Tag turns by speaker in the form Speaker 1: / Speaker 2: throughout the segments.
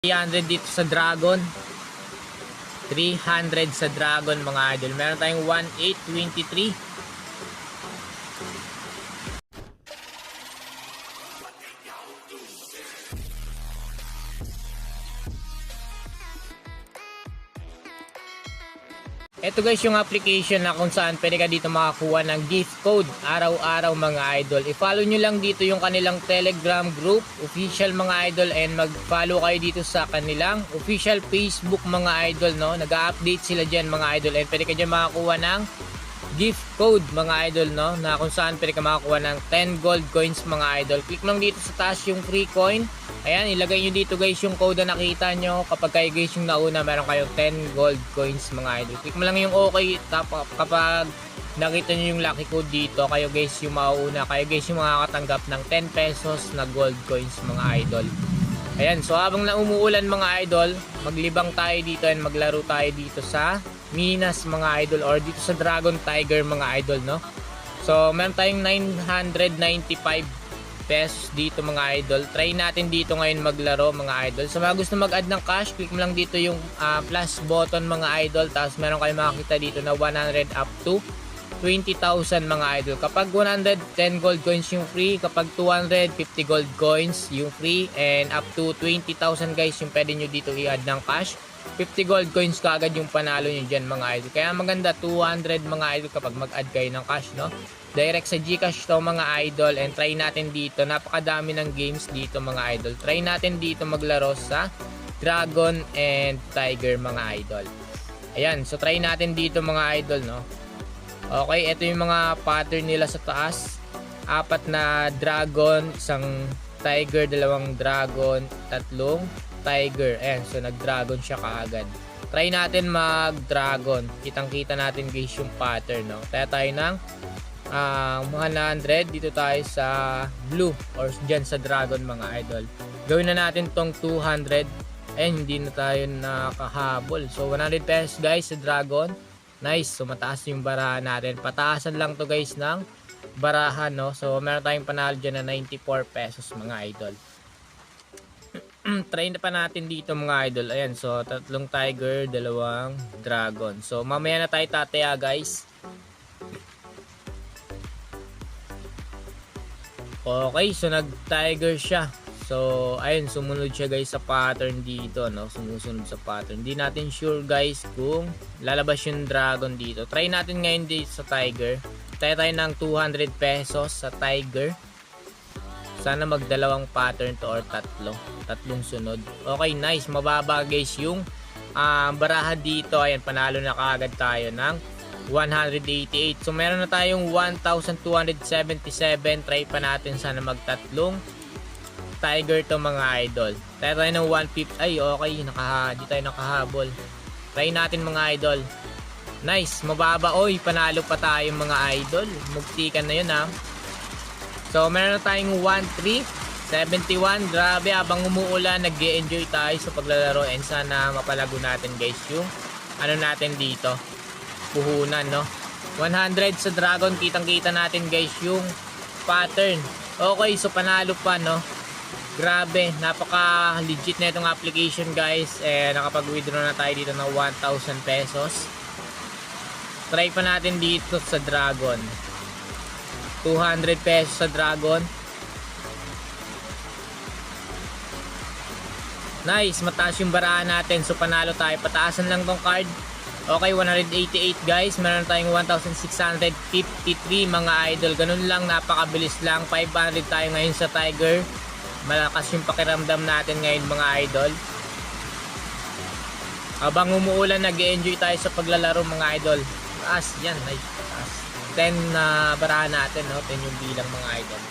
Speaker 1: 300 dito sa Dragon. 300 sa Dragon mga idol. Meron tayong 1823. Ito guys yung application na kung saan pwede ka dito makakuha ng gift code araw-araw mga idol. I-follow nyo lang dito yung kanilang Telegram group, official mga idol, and mag-follow kayo dito sa kanilang official Facebook mga idol, no? Nag-update sila dyan mga idol, and pwede ka dyan makakuha ng gift code mga idol, no? Na kung saan pwede ka makakuha ng 10 gold coins mga idol. Click lang dito sa taas yung free coin. Ayan, ilagay nyo dito guys yung code na nakita nyo. Kapag kayo guys yung nauna, meron kayong 10 gold coins mga idol. Click mo lang yung okay. Kapag nakita nyo yung lucky code dito, kayo guys yung mauuna. Kayo guys yung makakatanggap ng 10 pesos na gold coins mga idol. Ayan, so habang na umuulan mga idol, maglibang tayo dito and maglaro tayo dito sa Minas mga idol, or dito sa Dragon Tiger mga idol, no? So meron tayong 995 pesos dito mga idol. Try natin dito ngayon maglaro mga idol. So mga gusto mag-add ng cash, click mo lang dito yung plus button mga idol. Tapos meron kayo makakita dito na 100 up to 20,000 mga idol. Kapag 110 gold coins yung free, kapag 250 gold coins yung free, and up to 20,000 guys yung pwede nyo dito i-add ng cash. 50 gold coins kaagad yung panalo nyo dyan mga idol. Kaya maganda 200 mga idol kapag mag-add kayo ng cash, no? Direct sa Gcash to mga idol, and try natin dito. Napakadami ng games dito mga idol. Try natin dito maglaro sa Dragon and Tiger mga idol. Ayan, so try natin dito mga idol, no? Okay, ito yung mga pattern nila sa taas. 4 na Dragon, isang Tiger, 2 Dragon, 3 Tiger. Ayan, so nag-Dragon siya kaagad. Try natin mag-Dragon. Kitang-kita natin guys yung pattern, no? Kaya tayo ng 100 dito tayo sa blue or dyan sa Dragon mga idol. Gawin na natin tong 200. Ayan, hindi na tayo nakahabol. So 100 pesos guys sa Dragon. Nice, so mataas yung barahan natin. Pataasan lang to guys ng barahan, no? So meron tayong panalo dyan na 94 pesos mga idol. Try na pa natin dito mga idol. Ayan, so 3 Tiger, 2 Dragon. So mamaya na tayo tataya guys. Okay, so nag-Tiger siya. So, ayun, sumunod siya guys sa pattern dito, no? Sumusunod sa pattern. Hindi natin sure guys kung lalabas yung Dragon dito. Try natin ngayon dito sa Tiger. Tayo ng 200 pesos sa Tiger. Sana magdalawang pattern to or tatlong sunod. Okay, nice. Mababa guys yung baraha dito. Ayan, panalo na kaagad tayo ng 188. So meron na tayong 1,277. Try pa natin sana magtatlong Tiger to mga idol. Tayo ng 150. Ay okay, di tayo nakahabol. Try natin mga idol. Nice, mababa. Oy, panalo pa tayo mga idol. Mugtikan na yun ha. So meron na tayong 1,371. Grabe, habang umuulan nag-e-enjoy tayo sa paglalaro, and sana mapalago natin guys yung ano natin dito, puhunan, no? 100 sa Dragon, kitang-kita natin guys yung pattern. Okay, so panalo pa, no? Grabe, napaka legit na itong application guys. Nakapag-withdraw na tayo dito ng 1,000 pesos. Try pa natin dito sa Dragon. 200 pesos sa Dragon. Nice, mataas yung barahan natin. So panalo tayo. Pataasan lang tong card. Okay, 188 guys. Meron tayong 1,653 mga idol. Ganun lang, napakabilis lang. 500 tayo ngayon sa Tiger. Malakas yung pakiramdam natin ngayon mga idol. Habang umuulan, nag-e-enjoy tayo sa paglalaro mga idol. Taas, yan. Nice, taas. 10 na barahan natin, no? 10 yung bilang mga idol.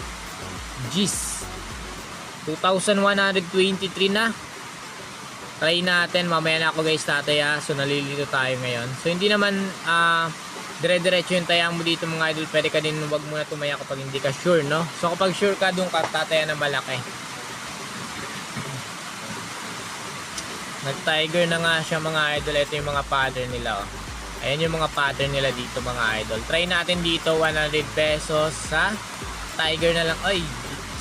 Speaker 1: Jeez. 2,123 na. Try natin, mamaya na ako guys tataya. So nalilito tayo ngayon. So hindi naman dire-diretso yung taya mo dito mga idol. Pwede ka din, wag muna tumaya kapag hindi ka sure, no? So kapag sure ka, doon ka tataya na malaki. Nag-Tiger na nga siya mga idol. Ito yung mga pattern nila, oh. Ayan yung mga pattern nila dito mga idol. Try natin dito 100 pesos sa Tiger na lang. Ay,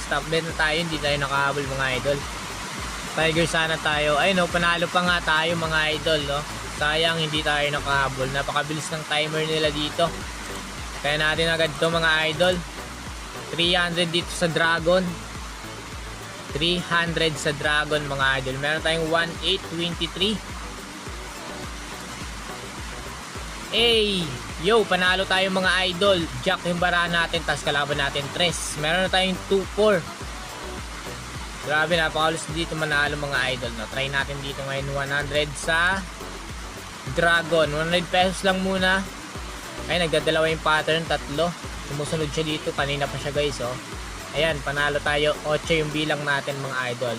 Speaker 1: stop bet na tayo, hindi tayo nakahabol mga idol. Tiger sana tayo. Ay no, panalo pa nga tayo mga idol, no? Sayang hindi tayo nakahabol. Napakabilis ng timer nila dito. Kaya natin agad to mga idol. 300 dito sa Dragon. 300 sa Dragon mga idol. Meron tayong 1823. Hey! Yo, panalo tayo mga idol. Jack yung bara natin, tas kalaban natin 3. Meron na tayong 2-4. Grabe, napakalos dito manalo mga idol, no? Try natin dito ngayon 100 sa Dragon. 100 pesos lang muna. Ay, nagdadalawa yung pattern, 3. Sumusunod siya dito, kanina pa siya guys, oh. Ayan, panalo tayo. 8 yung bilang natin mga idol.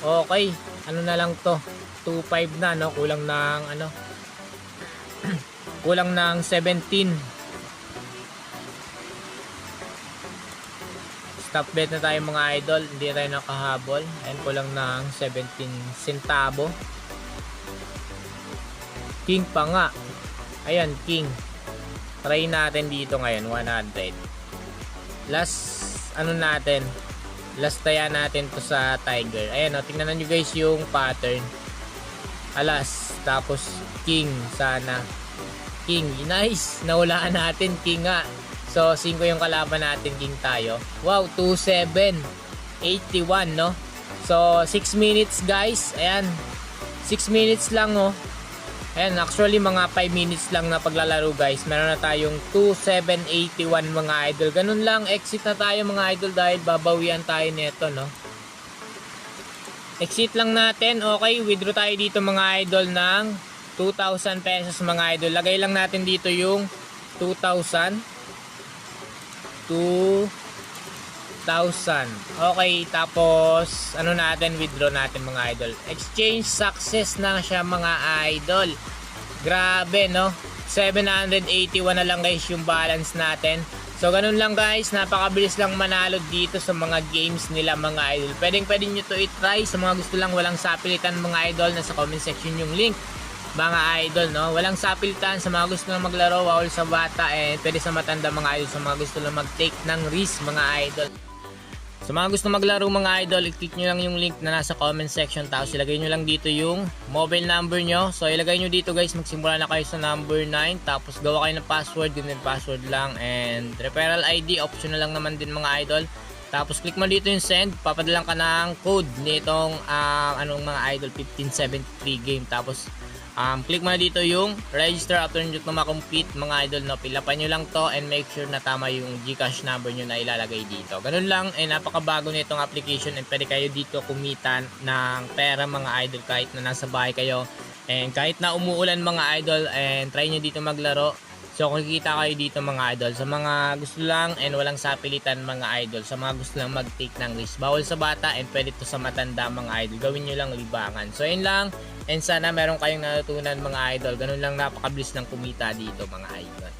Speaker 1: Okay, ano na lang to? 2.5 na, no? Kulang ng ano? Kulang ng 17. Stop bet na tayo mga idol. Hindi tayo nakahabol. Ayan, kulang ng 17 centavo. King pa nga. Ayan, king. Try natin dito ngayon, 100. Last, ano natin? Last taya natin to sa Tiger. Ayan, o, tingnan nyo guys yung pattern. Alas, tapos king sana. King, nice. Nahulaan natin, king nga. So, 5 yung kalaban natin, king tayo. Wow, 27. 81, no? So, 6 minutes, guys. Ayan. 6 minutes lang, oh. Ayan, actually, mga 5 minutes lang na paglalaro, guys. Meron na tayong 2781, mga idol. Ganun lang, exit na tayo, mga idol, dahil babawian tayo nito, no? Exit lang natin. Okay, withdraw tayo dito, mga idol, ng 2,000 pesos, mga idol. Lagay lang natin dito yung 2,000. 2,000. Okay, tapos ano natin, withdraw natin mga idol. Exchange success na siya mga idol. Grabe, no? 781 na lang guys yung balance natin. So ganun lang guys, napakabilis lang manalo dito sa mga games nila mga idol. Pwede nyo to i-try. Sa mga gusto lang walang sapilitan mga idol, nasa comment section yung link mga idol, no? Walang sapilitan. Sa mga gusto lang maglaro, bawal sa bata, and pwede sa matanda mga idol. Sa mga gusto lang mag-take ng risk mga idol. Sa mga gusto maglaro mga idol, i-click nyo lang yung link na nasa comment section, tapos ilagay nyo lang dito yung mobile number nyo. So ilagay nyo dito guys, magsimula na kayo sa number 9, tapos gawa kayo ng password, ganun password lang, and referral ID, optional lang naman din mga idol. Tapos click mo dito yung send, papadalang ka ng code nitong anong mga idol, 1573 game. Tapos click mo na dito yung register after nyo na makomplete mga idol, no? Pilapan nyo lang to and make sure na tama yung Gcash number nyo na ilalagay dito. Ganun lang, napakabago nitong application, and pwede kayo dito kumita ng pera mga idol kahit na nasa bahay kayo, and kahit na umuulan mga idol, and try nyo dito maglaro. So kung kikita kayo dito mga idol, sa mga gusto lang and walang sapilitan mga idol, sa mga gusto lang mag-take ng risk, bawal sa bata and pwede to sa matanda mga idol, gawin nyo lang libangan. So yun lang, and sana meron kayong natutunan mga idol. Ganun lang, napakabilis ng kumita dito mga idol.